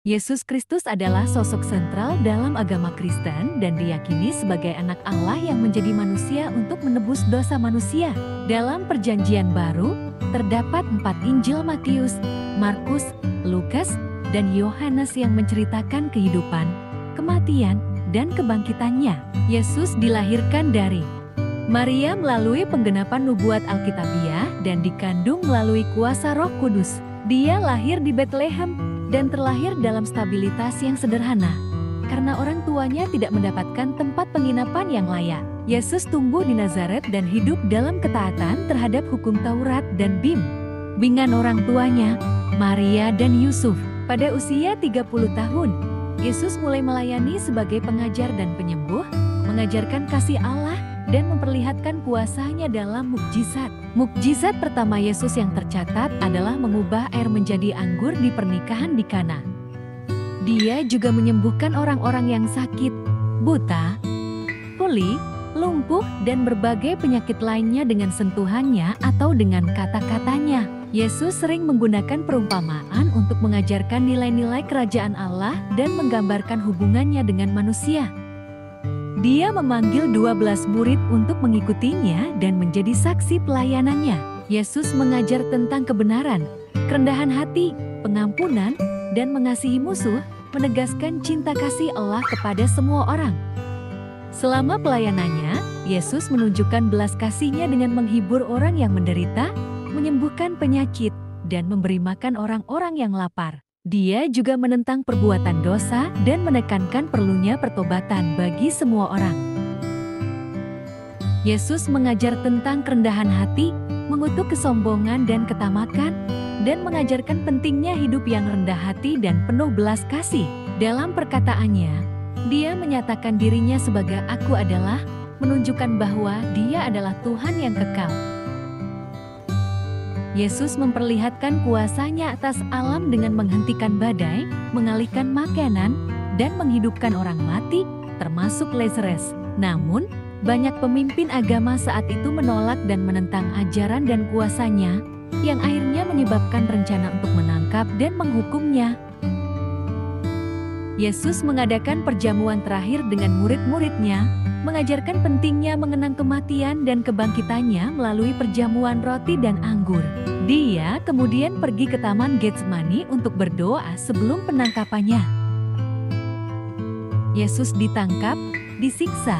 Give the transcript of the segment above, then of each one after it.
Yesus Kristus adalah sosok sentral dalam agama Kristen dan diyakini sebagai anak Allah yang menjadi manusia untuk menebus dosa manusia. Dalam Perjanjian Baru, terdapat 4 Injil Matius, Markus, Lukas, dan Yohanes yang menceritakan kehidupan, kematian, dan kebangkitannya. Yesus dilahirkan dari Maria melalui penggenapan nubuat Alkitabiah dan dikandung melalui kuasa Roh Kudus. Dia lahir di Betlehem dan terlahir dalam stabilitas yang sederhana, karena orang tuanya tidak mendapatkan tempat penginapan yang layak. Yesus tumbuh di Nazaret dan hidup dalam ketaatan terhadap hukum Taurat dan bimbingan orang tuanya, Maria dan Yusuf. Pada usia 30 tahun, Yesus mulai melayani sebagai pengajar dan penyembuh, mengajarkan kasih Allah, dan memperlihatkan kuasanya dalam mukjizat. Mukjizat pertama Yesus yang tercatat adalah mengubah air menjadi anggur di pernikahan di Kana. Dia juga menyembuhkan orang-orang yang sakit, buta, tuli, lumpuh, dan berbagai penyakit lainnya dengan sentuhannya atau dengan kata-katanya. Yesus sering menggunakan perumpamaan untuk mengajarkan nilai-nilai kerajaan Allah dan menggambarkan hubungannya dengan manusia. Dia memanggil 12 murid untuk mengikutinya dan menjadi saksi pelayanannya. Yesus mengajar tentang kebenaran, kerendahan hati, pengampunan, dan mengasihi musuh, menegaskan cinta kasih Allah kepada semua orang. Selama pelayanannya, Yesus menunjukkan belas kasih-Nya dengan menghibur orang yang menderita, menyembuhkan penyakit, dan memberi makan orang-orang yang lapar. Dia juga menentang perbuatan dosa dan menekankan perlunya pertobatan bagi semua orang. Yesus mengajar tentang kerendahan hati, mengutuk kesombongan dan ketamakan, dan mengajarkan pentingnya hidup yang rendah hati dan penuh belas kasih. Dalam perkataannya, Dia menyatakan dirinya sebagai Aku adalah, menunjukkan bahwa Dia adalah Tuhan yang kekal. Yesus memperlihatkan kuasanya atas alam dengan menghentikan badai, mengalihkan makanan, dan menghidupkan orang mati, termasuk Lazarus. Namun, banyak pemimpin agama saat itu menolak dan menentang ajaran dan kuasanya, yang akhirnya menyebabkan rencana untuk menangkap dan menghukumnya. Yesus mengadakan perjamuan terakhir dengan murid-muridnya, mengajarkan pentingnya mengenang kematian dan kebangkitannya melalui perjamuan roti dan anggur. Dia kemudian pergi ke Taman Getsemani untuk berdoa sebelum penangkapannya. Yesus ditangkap, disiksa,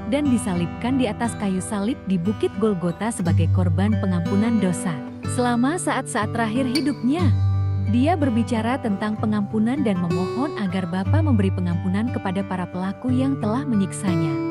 dan disalibkan di atas kayu salib di Bukit Golgota sebagai korban pengampunan dosa. Selama saat-saat terakhir hidupnya, Dia berbicara tentang pengampunan dan memohon agar Bapa memberi pengampunan kepada para pelaku yang telah menyiksanya.